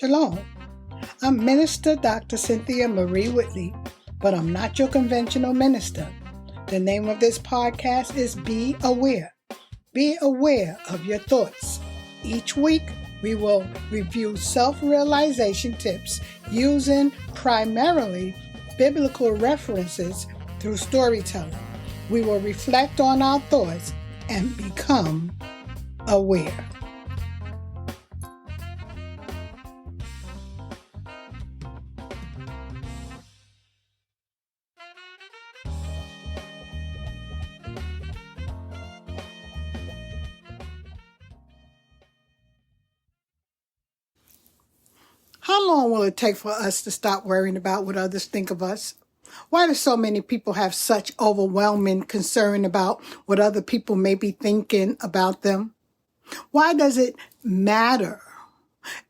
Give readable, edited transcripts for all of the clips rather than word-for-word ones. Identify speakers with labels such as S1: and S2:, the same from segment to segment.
S1: Shalom. I'm Minister Dr. Cynthia Marie Whitley, but I'm not your conventional minister. The name of this podcast is Be Aware. Be aware of your thoughts. Each week, we will review self-realization tips using primarily biblical references through storytelling. We will reflect on our thoughts and become aware. How long will it take for us to stop worrying about what others think of us? Why do so many people have such overwhelming concern about what other people may be thinking about them? Why does it matter?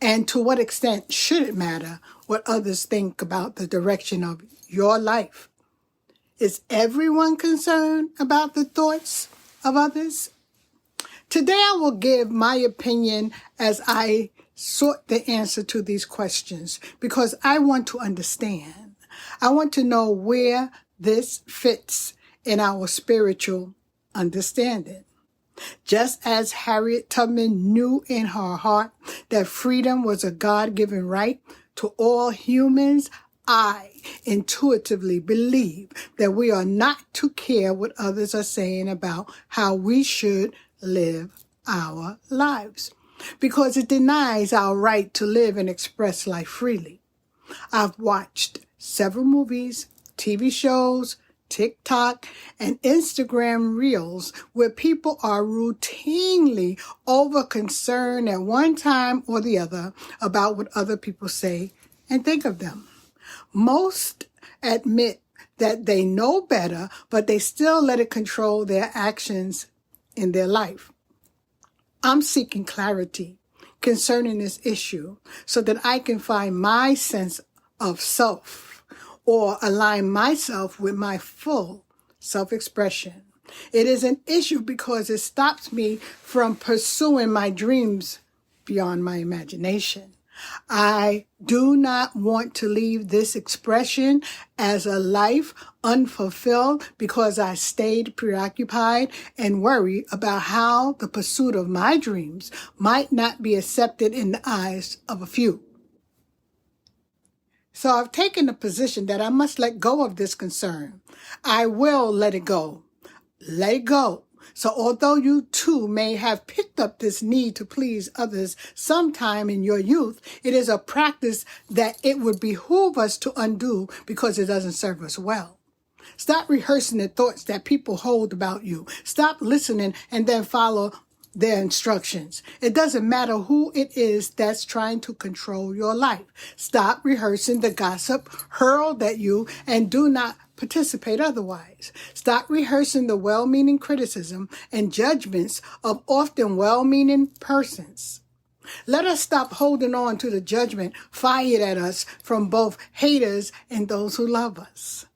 S1: And to what extent should it matter what others think about the direction of your life? Is everyone concerned about the thoughts of others? Today I will give my opinion as I sought the answer to these questions because I want to understand. I want to know where this fits in our spiritual understanding. Just as Harriet Tubman knew in her heart that freedom was a God-given right to all humans, I intuitively believe that we are not to care what others are saying about how we should live our lives, because it denies our right to live and express life freely. I've watched several movies, TV shows, TikTok, and Instagram reels where people are routinely over concerned at one time or the other about what other people say and think of them. Most admit that they know better, but they still let it control their actions in their life. I'm seeking clarity concerning this issue so that I can find my sense of self or align myself with my full self-expression. It is an issue because it stops me from pursuing my dreams beyond my imagination. I do not want to leave this expression as a life unfulfilled because I stayed preoccupied and worried about how the pursuit of my dreams might not be accepted in the eyes of a few. So I've taken the position that I must let go of this concern. I will let it go. Let it go. So although you too may have picked up this need to please others sometime in your youth, it is a practice that it would behoove us to undo because it doesn't serve us well. Stop rehearsing the thoughts that people hold about you. Stop listening and then follow their instructions. It doesn't matter who it is that's trying to control your life. Stop rehearsing the gossip hurled at you and do not participate otherwise. Stop rehearsing the well-meaning criticism and judgments of often well-meaning persons. Let us stop holding on to the judgment fired at us from both haters and those who love us.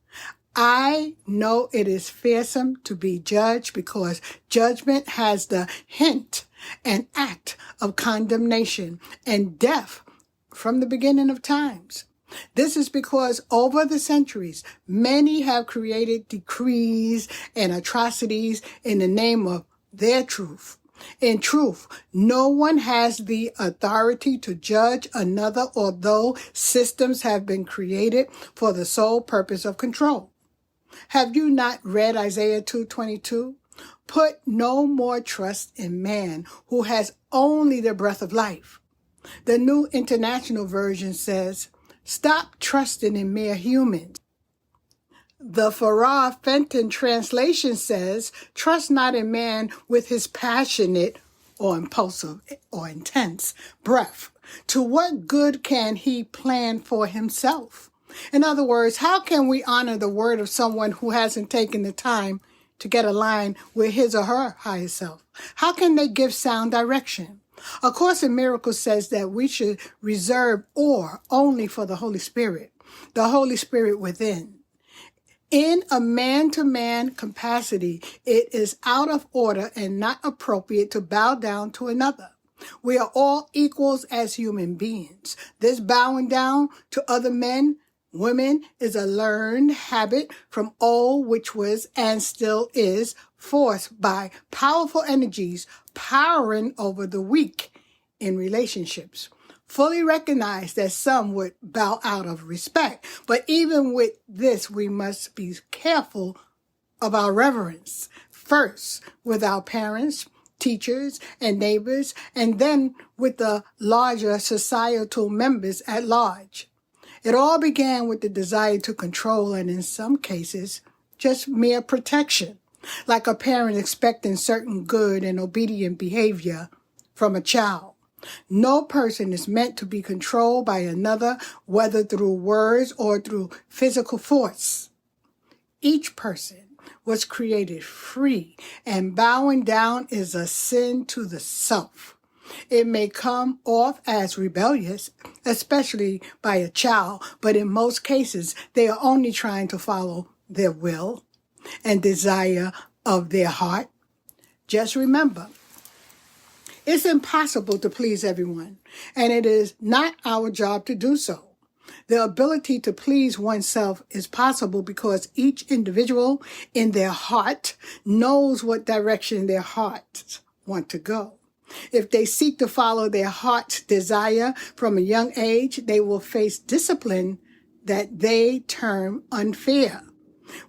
S1: I know it is fearsome to be judged because judgment has the hint and act of condemnation and death from the beginning of times. This is because over the centuries, many have created decrees and atrocities in the name of their truth. In truth, no one has the authority to judge another, although systems have been created for the sole purpose of control. Have you not read Isaiah 2:22? Put no more trust in man who has only the breath of life. The New International Version says, stop trusting in mere humans. The Farrar Fenton translation says, trust not in man with his passionate or impulsive or intense breath. To what good can he plan for himself? In other words, how can we honor the word of someone who hasn't taken the time to get aligned with his or her higher self? How can they give sound direction? A Course in Miracles says that we should reserve awe only for the Holy Spirit within. In a man-to-man capacity, it is out of order and not appropriate to bow down to another. We are all equals as human beings. This bowing down to other men, women is a learned habit from old, which was and still is forced by powerful energies powering over the weak in relationships. Fully recognize that some would bow out of respect, but even with this, we must be careful of our reverence. First, with our parents, teachers, and neighbors, and then with the larger societal members at large. It all began with the desire to control and, in some cases, just mere protection, like a parent expecting certain good and obedient behavior from a child. No person is meant to be controlled by another, whether through words or through physical force. Each person was created free, and bowing down is a sin to the self. It may come off as rebellious, especially by a child, but in most cases, they are only trying to follow their will and desire of their heart. Just remember, it's impossible to please everyone, and it is not our job to do so. The ability to please oneself is possible because each individual in their heart knows what direction their hearts want to go. If they seek to follow their heart's desire from a young age, they will face discipline that they term unfair.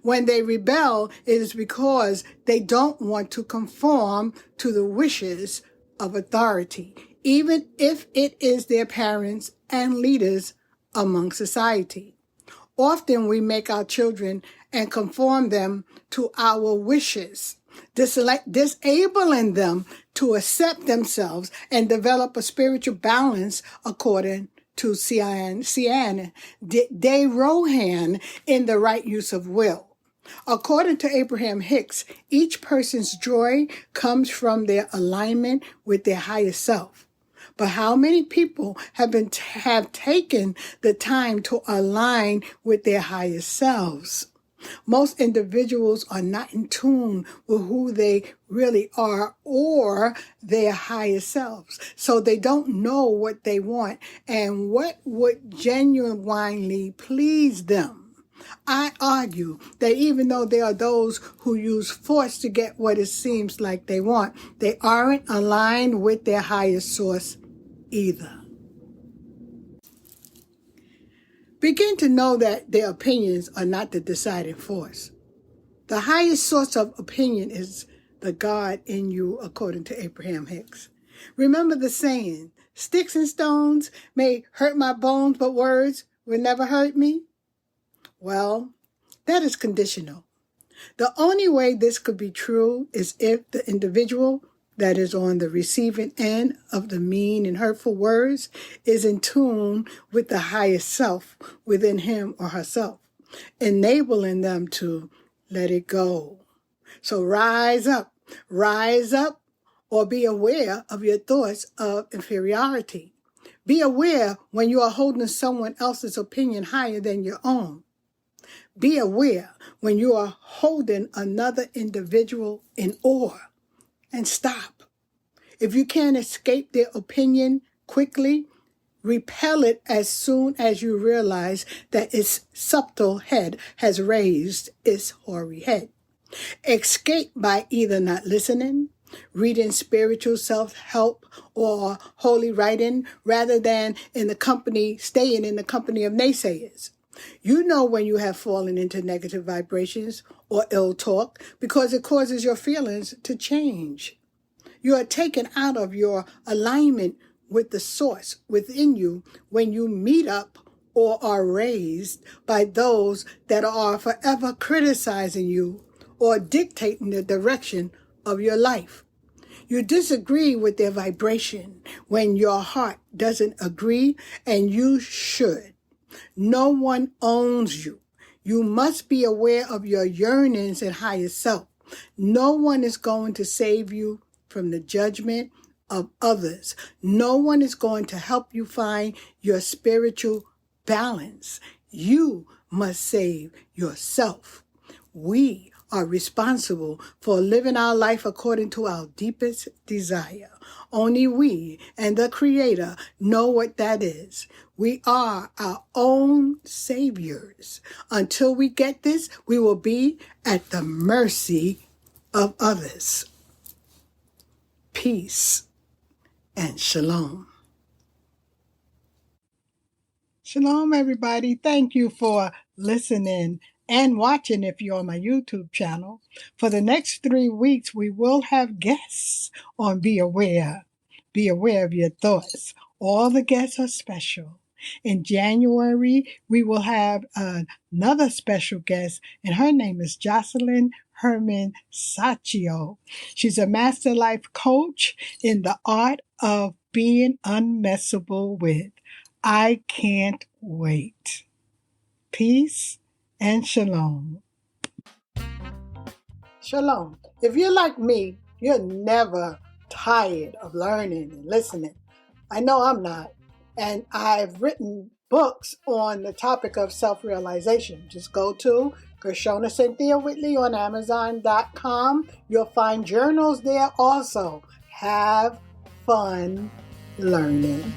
S1: When they rebel, it is because they don't want to conform to the wishes of authority, even if it is their parents and leaders among society. Often we make our children and conform them to our wishes, disabling them to accept themselves and develop a spiritual balance according to Cian de Rohan in The Right Use of Will. According to Abraham Hicks, each person's joy comes from their alignment with their higher self. But how many people have taken the time to align with their higher selves? Most individuals are not in tune with who they really are or their higher selves. So they don't know what they want and what would genuinely please them. I argue that even though there are those who use force to get what it seems like they want, they aren't aligned with their higher source either. Begin to know that their opinions are not the deciding force. The highest source of opinion is the God in you, according to Abraham Hicks. Remember the saying, sticks and stones may hurt my bones, but words will never hurt me? Well, that is conditional. The only way this could be true is if the individual that is on the receiving end of the mean and hurtful words is in tune with the highest self within him or herself, enabling them to let it go. So rise up, or be aware of your thoughts of inferiority. Be aware when you are holding someone else's opinion higher than your own. Be aware when you are holding another individual in awe, and stop. If you can't escape their opinion quickly, repel it as soon as you realize that its subtle head has raised its hoary head. Escape by either not listening, reading spiritual self-help, or holy writing, rather than staying in the company of naysayers. You know when you have fallen into negative vibrations or ill talk because it causes your feelings to change. You are taken out of your alignment with the source within you when you meet up or are raised by those that are forever criticizing you or dictating the direction of your life. You disagree with their vibration when your heart doesn't agree, and you should. No one owns you. You must be aware of your yearnings and higher self. No one is going to save you from the judgment of others. No one is going to help you find your spiritual balance. You must save yourself. We are responsible for living our life according to our deepest desire. Only we and the Creator know what that is. We are our own saviors. Until we get this, we will be at the mercy of others. Peace and shalom. Shalom, everybody. Thank you for listening and watching if you're on my YouTube channel. For the next 3 weeks, we will have guests on Be Aware. Be aware of your thoughts. All the guests are special. In January, we will have another special guest, and her name is Jocelyn Herman Saccio. She's a master life coach in the art of being unmessable with. I can't wait. Peace and shalom. Shalom. If you're like me, you're never tired of learning and listening. I know I'm not. And I've written books on the topic of self-realization. Just go to Gershona Cynthia Whitley on Amazon.com. You'll find journals there also. Have fun learning.